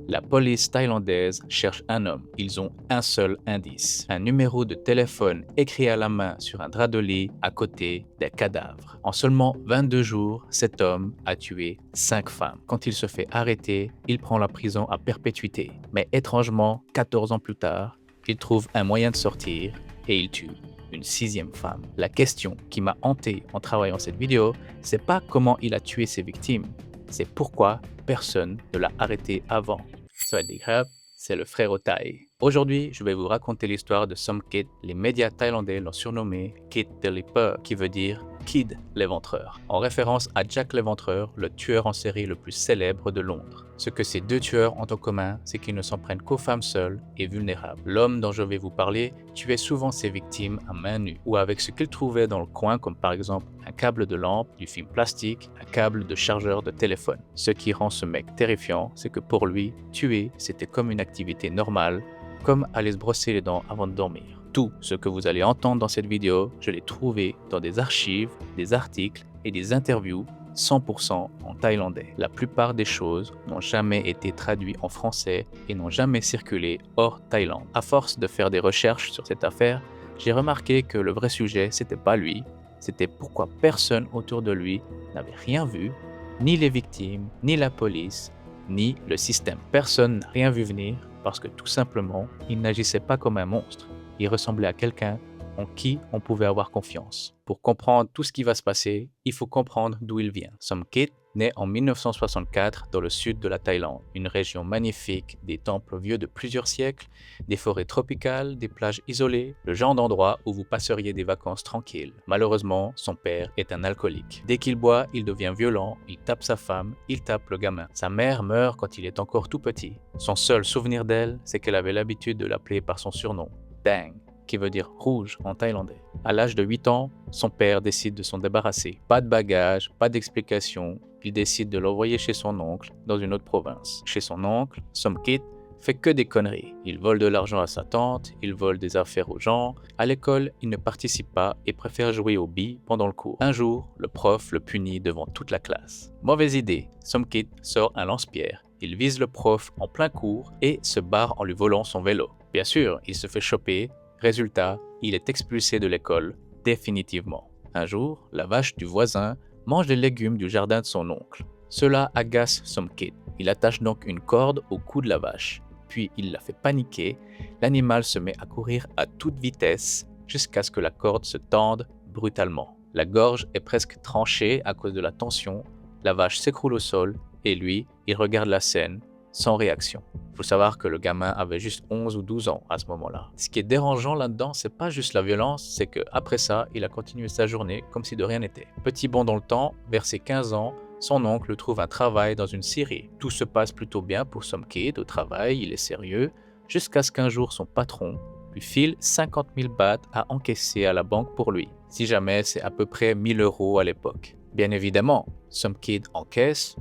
La police thaïlandaise cherche un homme. Ils ont un seul indice. Un numéro de téléphone écrit à la main sur un drap de lit à côté des cadavres. En seulement 22 jours, cet homme a tué 5 femmes. Quand il se fait arrêter, il prend la prison à perpétuité. Mais étrangement, 14 ans plus tard, il trouve un moyen de sortir et il tue une sixième femme. La question qui m'a hanté en travaillant cette vidéo, c'est pas comment il a tué ses victimes, c'est pourquoi personne ne l'a arrêté avant. Ça va être grave, c'est le frère Thaï. Aujourd'hui, je vais vous raconter l'histoire de Somkit. Les médias thaïlandais l'ont surnommé Kid the Leper, qui veut dire Kid l'éventreur, en référence à Jack l'éventreur, le tueur en série le plus célèbre de Londres. Ce que ces deux tueurs ont en commun, c'est qu'ils ne s'en prennent qu'aux femmes seules et vulnérables. L'homme dont je vais vous parler tuait souvent ses victimes à main nue ou avec ce qu'il trouvait dans le coin, comme par exemple un câble de lampe, du film plastique, un câble de chargeur de téléphone. Ce qui rend ce mec terrifiant, c'est que pour lui, tuer, c'était comme une activité normale, comme aller se brosser les dents avant de dormir. Tout ce que vous allez entendre dans cette vidéo, je l'ai trouvé dans des archives, des articles et des interviews 100% en thaïlandais. La plupart des choses n'ont jamais été traduites en français et n'ont jamais circulé hors Thaïlande. À force de faire des recherches sur cette affaire, j'ai remarqué que le vrai sujet, c'était pas lui, c'était pourquoi personne autour de lui n'avait rien vu, ni les victimes, ni la police, ni le système. Personne n'a rien vu venir parce que tout simplement, il n'agissait pas comme un monstre. Il ressemblait à quelqu'un en qui on pouvait avoir confiance. Pour comprendre tout ce qui va se passer, il faut comprendre d'où il vient. Somkit naît en 1964 dans le sud de la Thaïlande, une région magnifique, des temples vieux de plusieurs siècles, des forêts tropicales, des plages isolées, le genre d'endroit où vous passeriez des vacances tranquilles. Malheureusement, son père est un alcoolique. Dès qu'il boit, il devient violent, il tape sa femme, il tape le gamin. Sa mère meurt quand il est encore tout petit. Son seul souvenir d'elle, c'est qu'elle avait l'habitude de l'appeler par son surnom, Dang, qui veut dire rouge en thaïlandais. À l'âge de 8 ans, son père décide de s'en débarrasser. Pas de bagages, pas d'explication, il décide de l'envoyer chez son oncle dans une autre province. Chez son oncle, Somkit fait que des conneries. Il vole de l'argent à sa tante, il vole des affaires aux gens. À l'école, il ne participe pas et préfère jouer aux billes pendant le cours. Un jour, le prof le punit devant toute la classe. Mauvaise idée, Somkit sort un lance-pierre. Il vise le prof en plein cours et se barre en lui volant son vélo. Bien sûr, il se fait choper. Résultat, il est expulsé de l'école, définitivement. Un jour, la vache du voisin mange les légumes du jardin de son oncle. Cela agace Somkit. Il attache donc une corde au cou de la vache, puis il la fait paniquer. L'animal se met à courir à toute vitesse jusqu'à ce que la corde se tende brutalement. La gorge est presque tranchée à cause de la tension, la vache s'écroule au sol et lui, il regarde la scène sans réaction. Il faut savoir que le gamin avait juste 11 ou 12 ans à ce moment-là. Ce qui est dérangeant là-dedans, c'est pas juste la violence, c'est qu'après ça, il a continué sa journée comme si de rien n'était. Petit bond dans le temps, vers ses 15 ans, son oncle trouve un travail dans une scierie. Tout se passe plutôt bien pour Somkit au travail, il est sérieux, jusqu'à ce qu'un jour son patron lui file 50 000 bahts à encaisser à la banque pour lui. Si jamais, c'est à peu près 1 000 € à l'époque. Bien évidemment, Somkit encaisse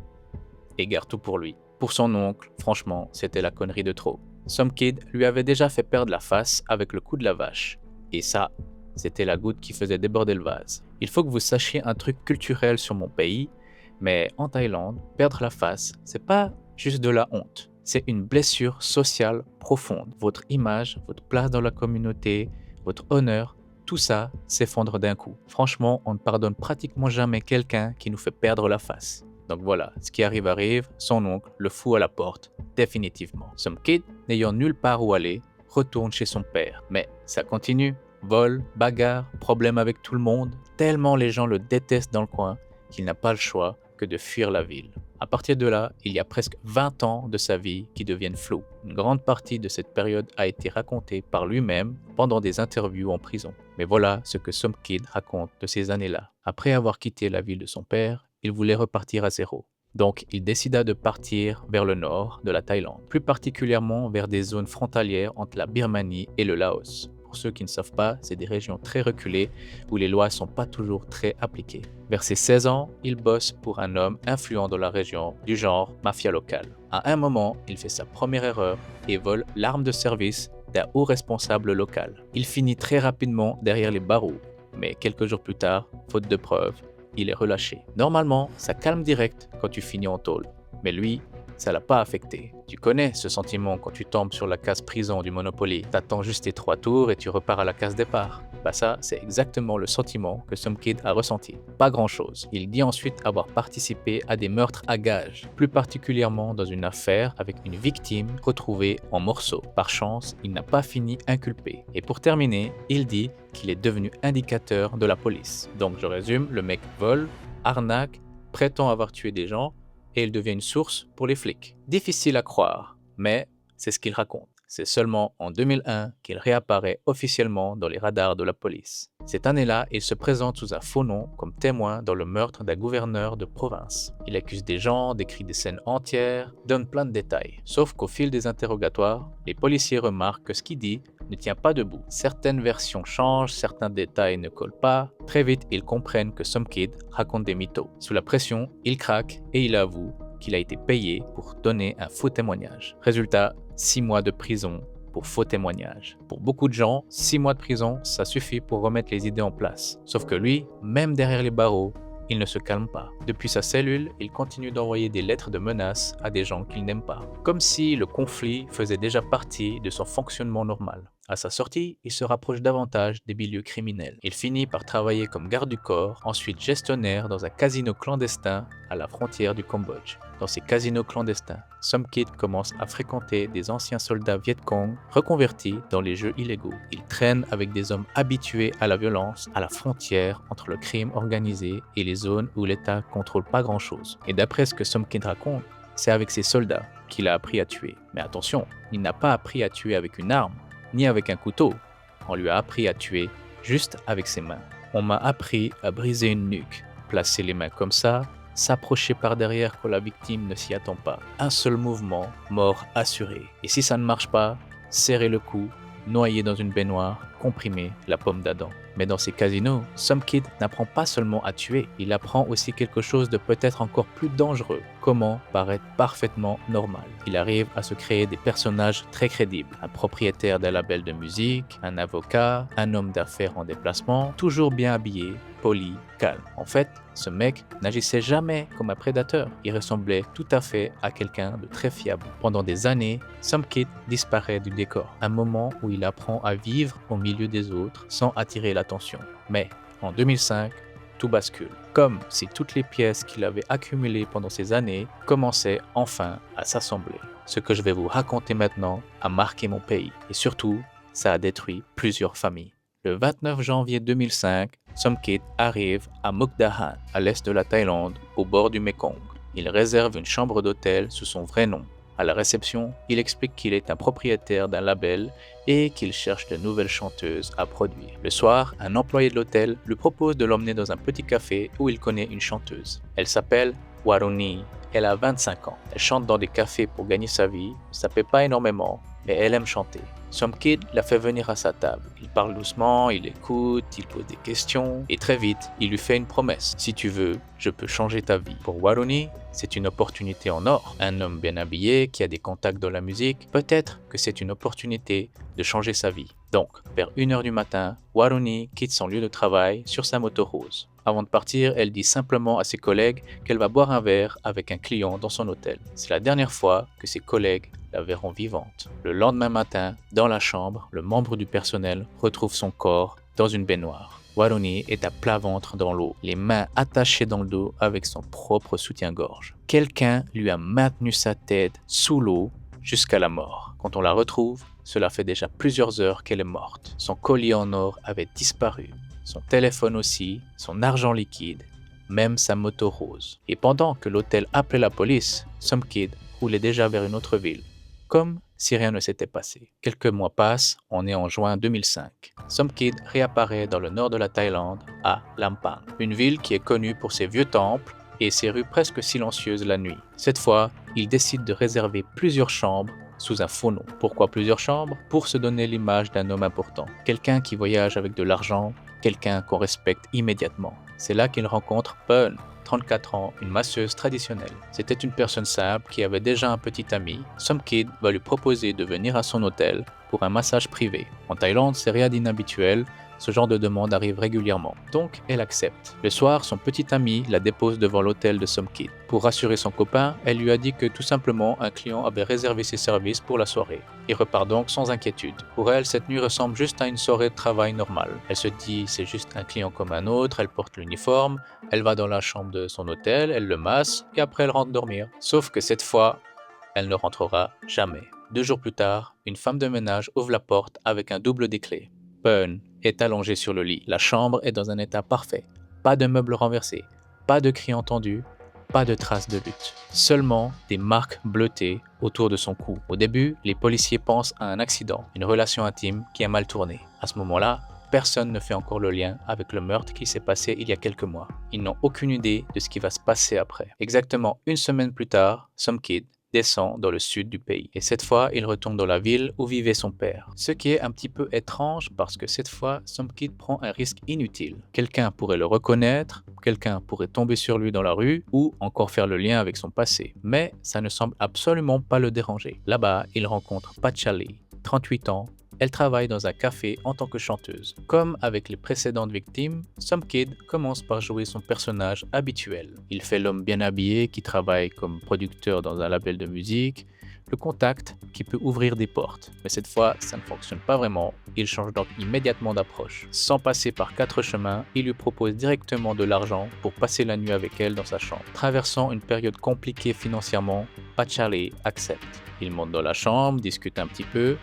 et garde tout pour lui. Pour son oncle, franchement, c'était la connerie de trop. Somkit lui avait déjà fait perdre la face avec le coup de la vache. Et ça, c'était la goutte qui faisait déborder le vase. Il faut que vous sachiez un truc culturel sur mon pays, mais en Thaïlande, perdre la face, c'est pas juste de la honte. C'est une blessure sociale profonde. Votre image, votre place dans la communauté, votre honneur, tout ça s'effondre d'un coup. Franchement, on ne pardonne pratiquement jamais quelqu'un qui nous fait perdre la face. Donc voilà, ce qui arrive, son oncle le fout à la porte, définitivement. Somkit, n'ayant nulle part où aller, retourne chez son père. Mais ça continue, vol, bagarre, problème avec tout le monde, tellement les gens le détestent dans le coin qu'il n'a pas le choix que de fuir la ville. À partir de là, il y a presque 20 ans de sa vie qui deviennent floues. Une grande partie de cette période a été racontée par lui-même pendant des interviews en prison. Mais voilà ce que Somkit raconte de ces années-là. Après avoir quitté la ville de son père, il voulait repartir à zéro. Donc, il décida de partir vers le nord de la Thaïlande, plus particulièrement vers des zones frontalières entre la Birmanie et le Laos. Pour ceux qui ne savent pas, c'est des régions très reculées où les lois ne sont pas toujours très appliquées. Vers ses 16 ans, il bosse pour un homme influent dans la région, du genre mafia locale. À un moment, il fait sa première erreur et vole l'arme de service d'un haut responsable local. Il finit très rapidement derrière les barreaux, mais quelques jours plus tard, faute de preuves, il est relâché. Normalement, ça calme direct quand tu finis en tôle, mais lui, ça l'a pas affecté. Tu connais ce sentiment quand tu tombes sur la case prison du Monopoly. T'attends juste tes 3 tours et tu repars à la case départ. Bah ça, c'est exactement le sentiment que Some Kid a ressenti. Pas grand-chose. Il dit ensuite avoir participé à des meurtres à gages, plus particulièrement dans une affaire avec une victime retrouvée en morceaux. Par chance, il n'a pas fini inculpé. Et pour terminer, il dit qu'il est devenu indicateur de la police. Donc je résume, le mec vole, arnaque, prétend avoir tué des gens, et il devient une source pour les flics. Difficile à croire, mais c'est ce qu'il raconte. C'est seulement en 2001 qu'il réapparaît officiellement dans les radars de la police. Cette année-là, il se présente sous un faux nom comme témoin dans le meurtre d'un gouverneur de province. Il accuse des gens, décrit des scènes entières, donne plein de détails. Sauf qu'au fil des interrogatoires, les policiers remarquent que ce qu'il dit ne tient pas debout. Certaines versions changent, certains détails ne collent pas. Très vite, ils comprennent que Some Kid raconte des mythos. Sous la pression, il craque et il avoue qu'il a été payé pour donner un faux témoignage. Résultat, 6 mois de prison pour faux témoignage. Pour beaucoup de gens, 6 mois de prison, ça suffit pour remettre les idées en place. Sauf que lui, même derrière les barreaux, il ne se calme pas. Depuis sa cellule, il continue d'envoyer des lettres de menaces à des gens qu'il n'aime pas. Comme si le conflit faisait déjà partie de son fonctionnement normal. À sa sortie, il se rapproche davantage des milieux criminels. Il finit par travailler comme garde du corps, ensuite gestionnaire dans un casino clandestin à la frontière du Cambodge. Dans ces casinos clandestins, Some Kid commence à fréquenter des anciens soldats Viet Cong reconvertis dans les jeux illégaux. Il traîne avec des hommes habitués à la violence, à la frontière entre le crime organisé et les zones où l'État contrôle pas grand-chose. Et d'après ce que Some Kid raconte, c'est avec ces soldats qu'il a appris à tuer. Mais attention, il n'a pas appris à tuer avec une arme, ni avec un couteau. On lui a appris à tuer juste avec ses mains. On m'a appris à briser une nuque, placer les mains comme ça, s'approcher par derrière quand la victime ne s'y attend pas. Un seul mouvement, mort assurée. Et si ça ne marche pas, serrer le cou, noyer dans une baignoire, comprimer la pomme d'Adam. Mais dans ces casinos, Some Kid n'apprend pas seulement à tuer, il apprend aussi quelque chose de peut-être encore plus dangereux. Comment paraître parfaitement normal. Il arrive à se créer des personnages très crédibles. Un propriétaire d'un label de musique, un avocat, un homme d'affaires en déplacement, toujours bien habillé, poli, calme. En fait, ce mec n'agissait jamais comme un prédateur. Il ressemblait tout à fait à quelqu'un de très fiable. Pendant des années, Some Kid disparaît du décor. Un moment où il apprend à vivre au milieu des autres sans attirer l'attention. Mais en 2005, tout bascule. Comme si toutes les pièces qu'il avait accumulées pendant ces années commençaient enfin à s'assembler. Ce que je vais vous raconter maintenant a marqué mon pays. Et surtout, ça a détruit plusieurs familles. Le 29 janvier 2005, Some Kid arrive à Mukdahan, à l'est de la Thaïlande, au bord du Mekong. Il réserve une chambre d'hôtel sous son vrai nom. À la réception, il explique qu'il est un propriétaire d'un label et qu'il cherche de nouvelles chanteuses à produire. Le soir, un employé de l'hôtel lui propose de l'emmener dans un petit café où il connaît une chanteuse. Elle s'appelle Waruni. Elle a 25 ans. Elle chante dans des cafés pour gagner sa vie. Ça paie pas énormément, mais elle aime chanter. Some Kid la fait venir à sa table. Il parle doucement, il écoute, il pose des questions et très vite, il lui fait une promesse. Si tu veux, je peux changer ta vie. Pour Waruni, c'est une opportunité en or. Un homme bien habillé qui a des contacts dans la musique, peut-être que c'est une opportunité de changer sa vie. Donc, vers 1h du matin, Waruni quitte son lieu de travail sur sa moto rose. Avant de partir, elle dit simplement à ses collègues qu'elle va boire un verre avec un client dans son hôtel. C'est la dernière fois que ses collègues la verront vivante. Le lendemain matin, dans la chambre, le membre du personnel retrouve son corps dans une baignoire. Waruni est à plat ventre dans l'eau, les mains attachées dans le dos avec son propre soutien-gorge. Quelqu'un lui a maintenu sa tête sous l'eau jusqu'à la mort. Quand on la retrouve, cela fait déjà plusieurs heures qu'elle est morte. Son collier en or avait disparu, son téléphone aussi, son argent liquide, même sa moto rose. Et pendant que l'hôtel appelait la police, Some Kid roulait déjà vers une autre ville, comme si rien ne s'était passé. Quelques mois passent, on est en juin 2005. Some Kid réapparaît dans le nord de la Thaïlande, à Lampang, une ville qui est connue pour ses vieux temples et ses rues presque silencieuses la nuit. Cette fois, il décide de réserver plusieurs chambres sous un faux nom. Pourquoi plusieurs chambres? Pour se donner l'image d'un homme important, quelqu'un qui voyage avec de l'argent, quelqu'un qu'on respecte immédiatement. C'est là qu'il rencontre Pearl, 34 ans, une masseuse traditionnelle. C'était une personne simple qui avait déjà un petit ami. Some Kid va lui proposer de venir à son hôtel pour un massage privé. En Thaïlande, c'est rien d'inhabituel, Ce genre de demande arrive régulièrement, donc elle accepte. Le soir, son petit ami la dépose devant l'hôtel de Some Kid. Pour rassurer son copain, elle lui a dit que tout simplement un client avait réservé ses services pour la soirée. Il repart donc sans inquiétude. Pour elle, cette nuit ressemble juste à une soirée de travail normale. Elle se dit c'est juste un client comme un autre, elle porte l'uniforme, elle va dans la chambre de son hôtel, elle le masse et après elle rentre dormir. Sauf que cette fois, elle ne rentrera jamais. 2 jours plus tard, une femme de ménage ouvre la porte avec un double des clés. Pearl est allongée sur le lit. La chambre est dans un état parfait. Pas de meubles renversés, pas de cris entendus, pas de traces de lutte. Seulement des marques bleutées autour de son cou. Au début, les policiers pensent à un accident, une relation intime qui a mal tourné. À ce moment-là, personne ne fait encore le lien avec le meurtre qui s'est passé il y a quelques mois. Ils n'ont aucune idée de ce qui va se passer après. Exactement une semaine plus tard, Some Kid descend dans le sud du pays. Et cette fois, il retourne dans la ville où vivait son père. Ce qui est un petit peu étrange parce que cette fois, Some Kid prend un risque inutile. Quelqu'un pourrait le reconnaître, quelqu'un pourrait tomber sur lui dans la rue ou encore faire le lien avec son passé. Mais ça ne semble absolument pas le déranger. Là-bas, il rencontre Pachali, 38 ans. Elle travaille dans un café en tant que chanteuse. Comme avec les précédentes victimes, Some Kid commence par jouer son personnage habituel. Il fait l'homme bien habillé qui travaille comme producteur dans un label de musique, le contact qui peut ouvrir des portes. Mais cette fois, ça ne fonctionne pas vraiment. Il change donc immédiatement d'approche. Sans passer par 4 chemins, il lui propose directement de l'argent pour passer la nuit avec elle dans sa chambre. Traversant une période compliquée financièrement, Pachali accepte. Il monte dans la chambre, discute un petit peu,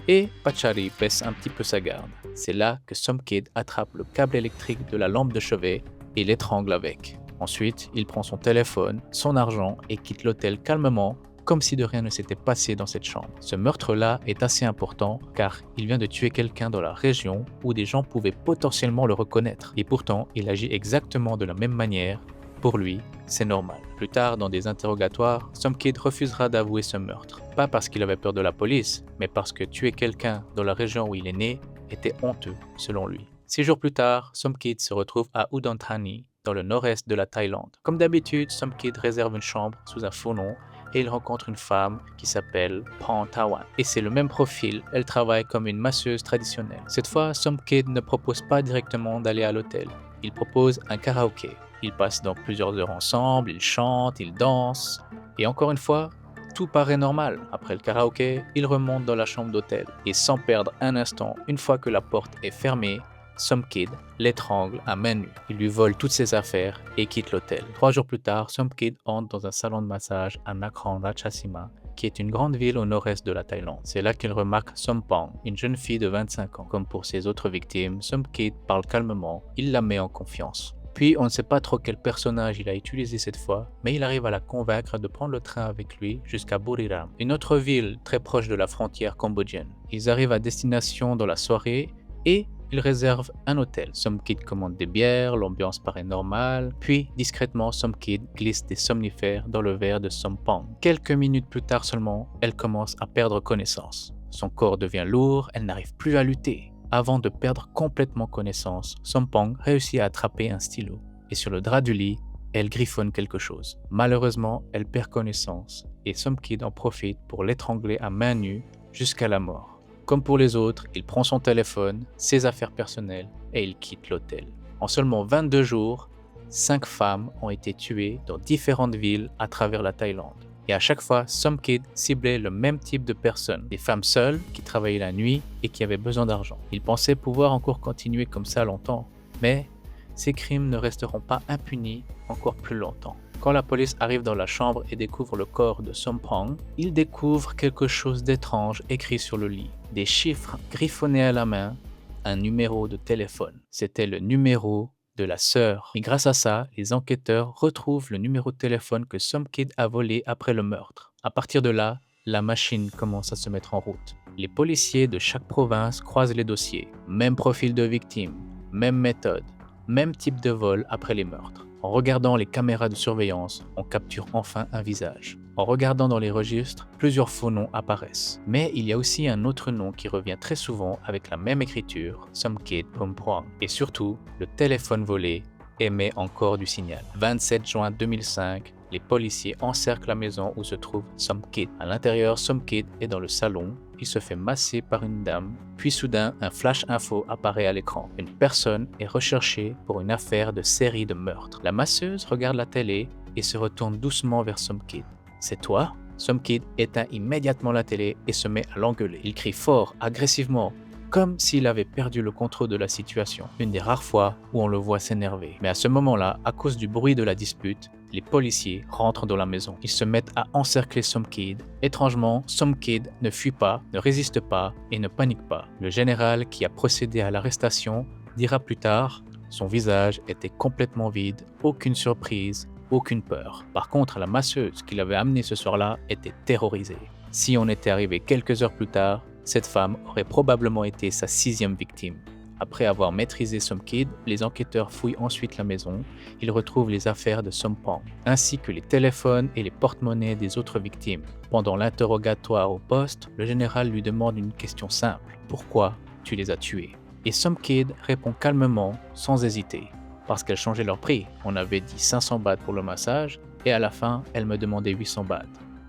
et Pachali baisse un petit peu sa garde. C'est là que Some Kid attrape le câble électrique de la lampe de chevet et l'étrangle avec. Ensuite, il prend son téléphone, son argent et quitte l'hôtel calmement, comme si de rien ne s'était passé dans cette chambre. Ce meurtre-là est assez important car il vient de tuer quelqu'un dans la région où des gens pouvaient potentiellement le reconnaître. Et pourtant, il agit exactement de la même manière. Pour lui, c'est normal. Plus tard, dans des interrogatoires, Some Kid refusera d'avouer ce meurtre. Pas parce qu'il avait peur de la police, mais parce que tuer quelqu'un dans la région où il est né était honteux, selon lui. 6 jours plus tard, Some Kid se retrouve à Udon Thani, dans le nord-est de la Thaïlande. Comme d'habitude, Some Kid réserve une chambre sous un faux nom et il rencontre une femme qui s'appelle Pon Tawan. Et c'est le même profil, elle travaille comme une masseuse traditionnelle. Cette fois, Some Kid ne propose pas directement d'aller à l'hôtel, il propose un karaoké. Ils passent donc plusieurs heures ensemble, ils chantent, ils dansent. Et encore une fois, tout paraît normal. Après le karaoké, ils remontent dans la chambre d'hôtel. Et sans perdre un instant, une fois que la porte est fermée, Some Kid l'étrangle à main nue. Il lui vole toutes ses affaires et quitte l'hôtel. 3 jours plus tard, Some Kid entre dans un salon de massage à Nakhon Ratchasima, qui est une grande ville au nord-est de la Thaïlande. C'est là qu'il remarque Sompong, une jeune fille de 25 ans. Comme pour ses autres victimes, Some Kid parle calmement, il la met en confiance. Puis on ne sait pas trop quel personnage il a utilisé cette fois, mais il arrive à la convaincre de prendre le train avec lui jusqu'à Buriram, une autre ville très proche de la frontière cambodgienne. Ils arrivent à destination dans la soirée et ils réservent un hôtel. Some Kid commande des bières, l'ambiance paraît normale, puis discrètement Some Kid glisse des somnifères dans le verre de Sompong. Quelques minutes plus tard seulement, elle commence à perdre connaissance. Son corps devient lourd, elle n'arrive plus à lutter. Avant de perdre complètement connaissance, Sompong réussit à attraper un stylo. Et sur le drap du lit, elle griffonne quelque chose. Malheureusement, elle perd connaissance et Some Kid en profite pour l'étrangler à main nue jusqu'à la mort. Comme pour les autres, il prend son téléphone, ses affaires personnelles et il quitte l'hôtel. En seulement 22 jours, 5 femmes ont été tuées dans différentes villes à travers la Thaïlande. Et à chaque fois, Some Kid ciblait le même type de personnes, des femmes seules qui travaillaient la nuit et qui avaient besoin d'argent. Il pensait pouvoir encore continuer comme ça longtemps, mais ces crimes ne resteront pas impunis encore plus longtemps. Quand la police arrive dans la chambre et découvre le corps de Sompong, il découvre quelque chose d'étrange écrit sur le lit. Des chiffres griffonnés à la main, un numéro de téléphone. C'était le numéro de la sœur. Et grâce à ça, les enquêteurs retrouvent le numéro de téléphone que Some Kid a volé après le meurtre. À partir de là, la machine commence à se mettre en route. Les policiers de chaque province croisent les dossiers. Même profil de victime, même méthode, même type de vol après les meurtres. En regardant les caméras de surveillance, on capture enfin un visage. En regardant dans les registres, plusieurs faux noms apparaissent. Mais il y a aussi un autre nom qui revient très souvent avec la même écriture, Some Kid Pumpuang. Et surtout, le téléphone volé émet encore du signal. 27 juin 2005, les policiers encerclent la maison où se trouve Some Kid. À l'intérieur, Some Kid est dans le salon, il se fait masser par une dame, puis soudain, un flash info apparaît à l'écran. Une personne est recherchée pour une affaire de série de meurtres. La masseuse regarde la télé et se retourne doucement vers Somkid. « C'est toi ?» Somkid éteint immédiatement la télé et se met à l'engueuler. Il crie fort, agressivement, comme s'il avait perdu le contrôle de la situation. Une des rares fois où on le voit s'énerver. Mais à ce moment-là, à cause du bruit de la dispute, les policiers rentrent dans la maison. Ils se mettent à encercler Somkid. Étrangement, Somkid ne fuit pas, ne résiste pas et ne panique pas. Le général qui a procédé à l'arrestation dira plus tard « Son visage était complètement vide, aucune surprise, aucune peur. » Par contre, la masseuse qui l'avait amené ce soir-là était terrorisée. Si on était arrivé quelques heures plus tard, cette femme aurait probablement été sa 6e victime. Après avoir maîtrisé Somkid, les enquêteurs fouillent ensuite la maison. Ils retrouvent les affaires de Sompang, ainsi que les téléphones et les porte-monnaies des autres victimes. Pendant l'interrogatoire au poste, le général lui demande une question simple. « Pourquoi tu les as tués ?» Et Somkid répond calmement, sans hésiter. « Parce qu'elles changeaient leur prix. On avait dit 500 bahts pour le massage, et à la fin, elles me demandaient 800 bahts.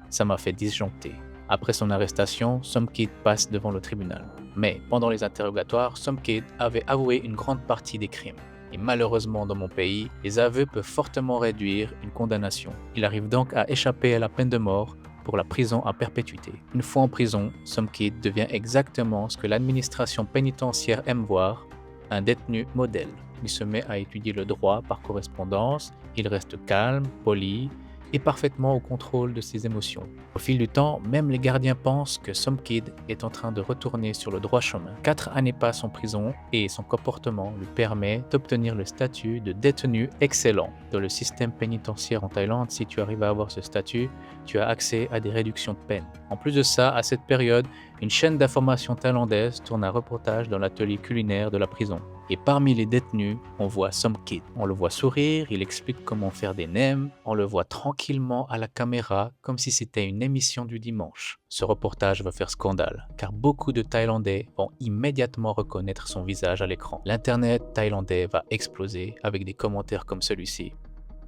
Ça m'a fait disjoncter. » Après son arrestation, Somkid passe devant le tribunal. Mais pendant les interrogatoires, Somkid avait avoué une grande partie des crimes. Et malheureusement dans mon pays, les aveux peuvent fortement réduire une condamnation. Il arrive donc à échapper à la peine de mort pour la prison à perpétuité. Une fois en prison, Somkid devient exactement ce que l'administration pénitentiaire aime voir, un détenu modèle. Il se met à étudier le droit par correspondance, il reste calme, poli, et parfaitement au contrôle de ses émotions. Au fil du temps, même les gardiens pensent que Somkid est en train de retourner sur le droit chemin. 4 années passent en prison et son comportement lui permet d'obtenir le statut de détenu excellent. Dans le système pénitentiaire en Thaïlande, si tu arrives à avoir ce statut, tu as accès à des réductions de peine. En plus de ça, à cette période, une chaîne d'information thaïlandaise tourne un reportage dans l'atelier culinaire de la prison. Et parmi les détenus, on voit Somkid. On le voit sourire, il explique comment faire des nems, on le voit tranquillement à la caméra comme si c'était une émission du dimanche. Ce reportage va faire scandale, car beaucoup de Thaïlandais vont immédiatement reconnaître son visage à l'écran. L'internet thaïlandais va exploser avec des commentaires comme celui-ci.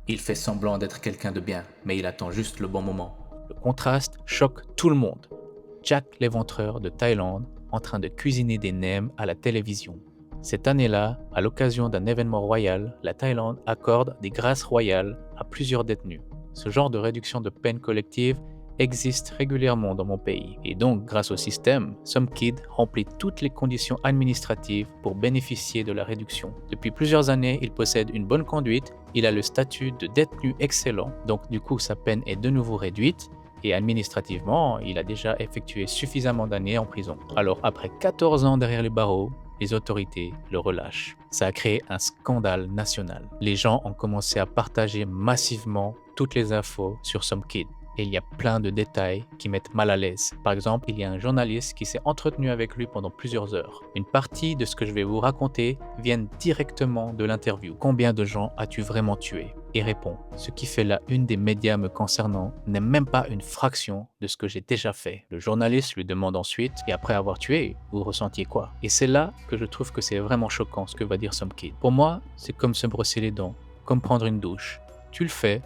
Il fait semblant d'être quelqu'un de bien, mais il attend juste le bon moment. Le contraste choque tout le monde. Jack l'éventreur de Thaïlande en train de cuisiner des nems à la télévision. Cette année-là, à l'occasion d'un événement royal, la Thaïlande accorde des grâces royales à plusieurs détenus. Ce genre de réduction de peine collective existe régulièrement dans mon pays. Et donc, grâce au système, Somkid remplit toutes les conditions administratives pour bénéficier de la réduction. Depuis plusieurs années, il possède une bonne conduite, il a le statut de détenu excellent, donc du coup sa peine est de nouveau réduite, et administrativement, il a déjà effectué suffisamment d'années en prison. Alors, après 14 ans derrière les barreaux, les autorités le relâchent. Ça a créé un scandale national. Les gens ont commencé à partager massivement toutes les infos sur Somkid. Et il y a plein de détails qui mettent mal à l'aise. Par exemple, il y a un journaliste qui s'est entretenu avec lui pendant plusieurs heures. Une partie de ce que je vais vous raconter vient directement de l'interview. Combien de gens as-tu vraiment tué? Et répond, ce qui fait la une des médias me concernant n'est même pas une fraction de ce que j'ai déjà fait. Le journaliste lui demande ensuite, et après avoir tué, vous ressentiez quoi? Et c'est là que je trouve que c'est vraiment choquant ce que va dire Somkid. Pour moi, c'est comme se brosser les dents, comme prendre une douche. Tu le fais,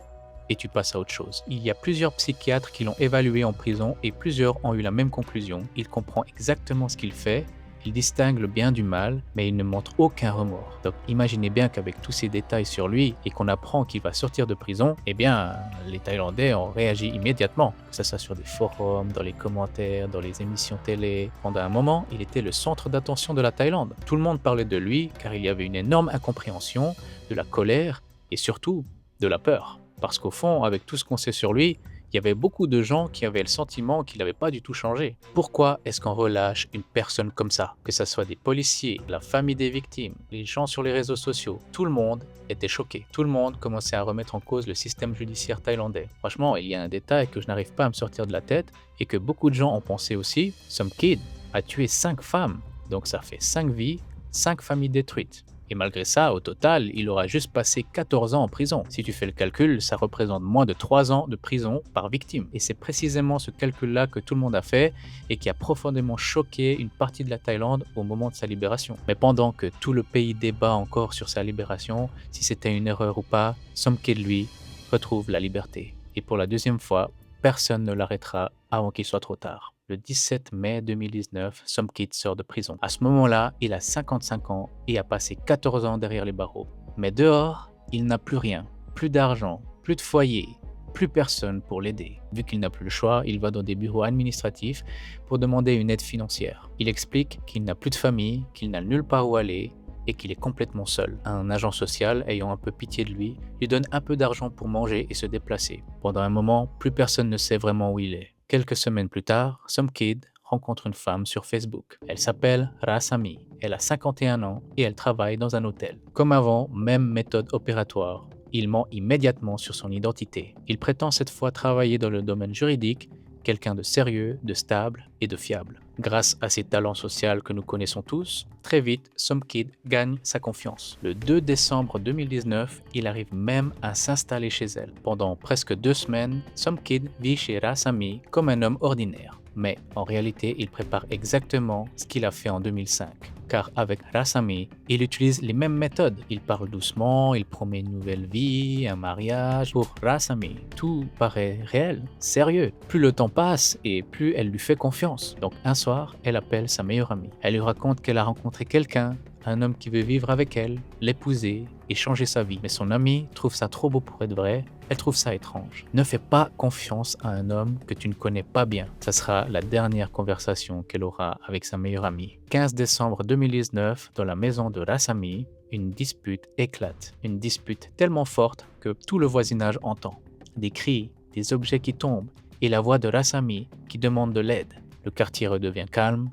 et tu passes à autre chose. Il y a plusieurs psychiatres qui l'ont évalué en prison et plusieurs ont eu la même conclusion. Il comprend exactement ce qu'il fait, il distingue le bien du mal, mais il ne montre aucun remords. Donc imaginez bien qu'avec tous ces détails sur lui et qu'on apprend qu'il va sortir de prison, eh bien les Thaïlandais ont réagi immédiatement, que ce soit sur des forums, dans les commentaires, dans les émissions télé. Pendant un moment, il était le centre d'attention de la Thaïlande. Tout le monde parlait de lui car il y avait une énorme incompréhension, de la colère et surtout de la peur. Parce qu'au fond, avec tout ce qu'on sait sur lui, il y avait beaucoup de gens qui avaient le sentiment qu'il n'avait pas du tout changé. Pourquoi est-ce qu'on relâche une personne comme ça? Que ce soit des policiers, la famille des victimes, les gens sur les réseaux sociaux, tout le monde était choqué. Tout le monde commençait à remettre en cause le système judiciaire thaïlandais. Franchement, il y a un détail que je n'arrive pas à me sortir de la tête et que beaucoup de gens ont pensé aussi. Somkid a tué 5 femmes, donc ça fait 5 vies, 5 familles détruites. Et malgré ça, au total, il aura juste passé 14 ans en prison. Si tu fais le calcul, ça représente moins de 3 ans de prison par victime. Et c'est précisément ce calcul-là que tout le monde a fait et qui a profondément choqué une partie de la Thaïlande au moment de sa libération. Mais pendant que tout le pays débat encore sur sa libération, si c'était une erreur ou pas, Somkid, lui, retrouve la liberté. Et pour la deuxième fois, personne ne l'arrêtera avant qu'il soit trop tard. Le 17 mai 2019, Somkid sort de prison. À ce moment-là, il a 55 ans et a passé 14 ans derrière les barreaux. Mais dehors, il n'a plus rien, plus d'argent, plus de foyer, plus personne pour l'aider. Vu qu'il n'a plus le choix, il va dans des bureaux administratifs pour demander une aide financière. Il explique qu'il n'a plus de famille, qu'il n'a nulle part où aller et qu'il est complètement seul. Un agent social, ayant un peu pitié de lui donne un peu d'argent pour manger et se déplacer. Pendant un moment, plus personne ne sait vraiment où il est. Quelques semaines plus tard, Somkid rencontre une femme sur Facebook. Elle s'appelle Rasami. Elle a 51 ans et elle travaille dans un hôtel. Comme avant, même méthode opératoire. Il ment immédiatement sur son identité. Il prétend cette fois travailler dans le domaine juridique, quelqu'un de sérieux, de stable et de fiable. Grâce à ses talents sociaux que nous connaissons tous, très vite, Somkid gagne sa confiance. Le 2 décembre 2019, il arrive même à s'installer chez elle. Pendant presque 2 semaines, Somkid vit chez Rasami comme un homme ordinaire. Mais en réalité, il prépare exactement ce qu'il a fait en 2005. Car avec Rasami, il utilise les mêmes méthodes. Il parle doucement, il promet une nouvelle vie, un mariage. Pour Rasami, tout paraît réel, sérieux. Plus le temps passe et plus elle lui fait confiance. Donc un soir, elle appelle sa meilleure amie. Elle lui raconte qu'elle a rencontré quelqu'un, un homme qui veut vivre avec elle, l'épouser et changer sa vie. Mais son amie trouve ça trop beau pour être vrai. Elle trouve ça étrange. Ne fais pas confiance à un homme que tu ne connais pas bien. Ça sera la dernière conversation qu'elle aura avec sa meilleure amie. 15 décembre 2019, dans la maison de Rasami, une dispute éclate. Une dispute tellement forte que tout le voisinage entend. Des cris, des objets qui tombent et la voix de Rasami qui demande de l'aide. Le quartier redevient calme,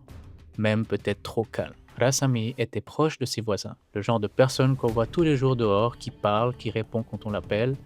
même peut-être trop calme. Rasami était proche de ses voisins, le genre de personne qu'on voit tous les jours dehors, qui parle, qui répond quand on l'appelle,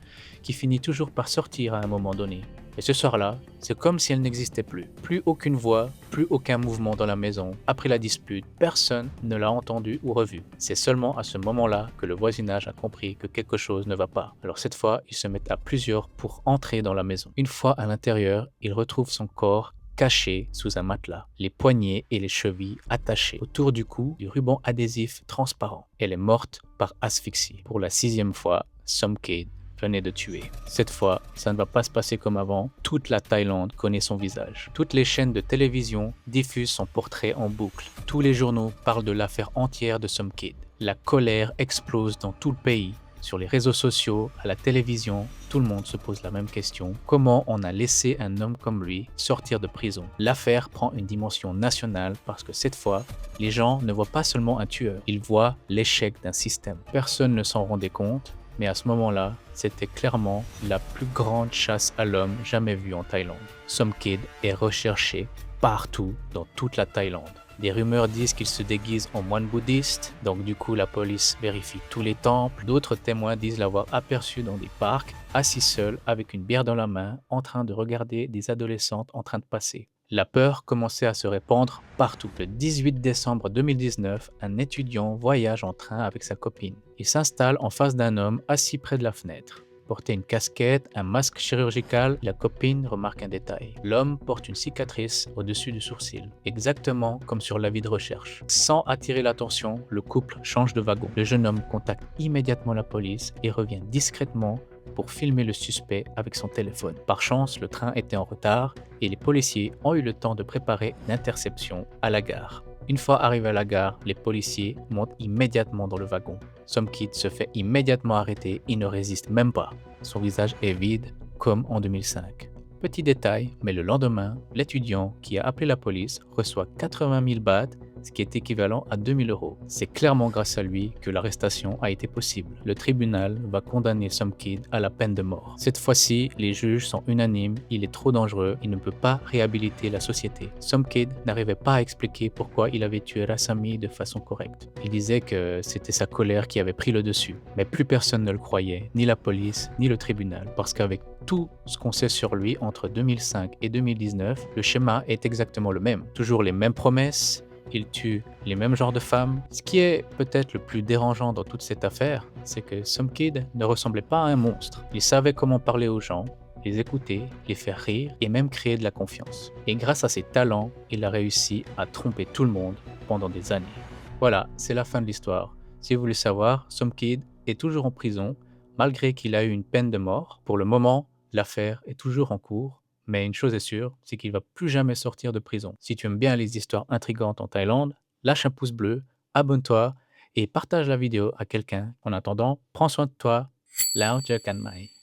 qui finit toujours par sortir à un moment donné. Et ce soir-là, c'est comme si elle n'existait plus. Plus aucune voix, plus aucun mouvement dans la maison. Après la dispute, personne ne l'a entendu ou revu. C'est seulement à ce moment-là que le voisinage a compris que quelque chose ne va pas. Alors cette fois, ils se mettent à plusieurs pour entrer dans la maison. Une fois à l'intérieur, ils retrouvent son corps caché sous un matelas, les poignets et les chevilles attachés. Autour du cou, du ruban adhésif transparent. Elle est morte par asphyxie. Pour la 6e fois, Somkid venait de tuer. Cette fois, ça ne va pas se passer comme avant. Toute la Thaïlande connaît son visage. Toutes les chaînes de télévision diffusent son portrait en boucle. Tous les journaux parlent de l'affaire entière de Somkid. La colère explose dans tout le pays. Sur les réseaux sociaux, à la télévision, tout le monde se pose la même question. Comment on a laissé un homme comme lui sortir de prison? L'affaire prend une dimension nationale parce que cette fois, les gens ne voient pas seulement un tueur, ils voient l'échec d'un système. Personne ne s'en rendait compte, mais à ce moment-là, c'était clairement la plus grande chasse à l'homme jamais vue en Thaïlande. Somkid est recherché partout dans toute la Thaïlande. Des rumeurs disent qu'il se déguise en moine bouddhiste, donc du coup la police vérifie tous les temples. D'autres témoins disent l'avoir aperçu dans des parcs, assis seul avec une bière dans la main, en train de regarder des adolescentes en train de passer. La peur commençait à se répandre partout. Le 18 décembre 2019, un étudiant voyage en train avec sa copine. Il s'installe en face d'un homme assis près de la fenêtre. Portait une casquette, un masque chirurgical, la copine remarque un détail. L'homme porte une cicatrice au-dessus du sourcil, exactement comme sur l'avis de recherche. Sans attirer l'attention, le couple change de wagon. Le jeune homme contacte immédiatement la police et revient discrètement pour filmer le suspect avec son téléphone. Par chance, le train était en retard et les policiers ont eu le temps de préparer une interception à la gare. Une fois arrivé à la gare, les policiers montent immédiatement dans le wagon. Somkid se fait immédiatement arrêter, il ne résiste même pas. Son visage est vide, comme en 2005. Petit détail, mais le lendemain, l'étudiant qui a appelé la police reçoit 80 000 bahts, ce qui est équivalent à 2 000 euros. C'est clairement grâce à lui que l'arrestation a été possible. Le tribunal va condamner Somkid à la peine de mort. Cette fois-ci, les juges sont unanimes, il est trop dangereux, il ne peut pas réhabiliter la société. Somkid n'arrivait pas à expliquer pourquoi il avait tué Rasami de façon correcte. Il disait que c'était sa colère qui avait pris le dessus. Mais plus personne ne le croyait, ni la police, ni le tribunal, parce qu'avec tout ce qu'on sait sur lui entre 2005 et 2019, le schéma est exactement le même. Toujours les mêmes promesses, il tue les mêmes genres de femmes. Ce qui est peut-être le plus dérangeant dans toute cette affaire, c'est que Somkid ne ressemblait pas à un monstre. Il savait comment parler aux gens, les écouter, les faire rire et même créer de la confiance. Et grâce à ses talents, il a réussi à tromper tout le monde pendant des années. Voilà, c'est la fin de l'histoire. Si vous voulez savoir, Somkid est toujours en prison, malgré qu'il a eu une peine de mort. Pour le moment, l'affaire est toujours en cours, Mais une chose est sûre, c'est qu'il va plus jamais sortir de prison. Si tu aimes bien les histoires intrigantes en Thaïlande, lâche un pouce bleu, abonne-toi et partage la vidéo à quelqu'un. En attendant, prends soin de toi. Lao Tse Kan Mai.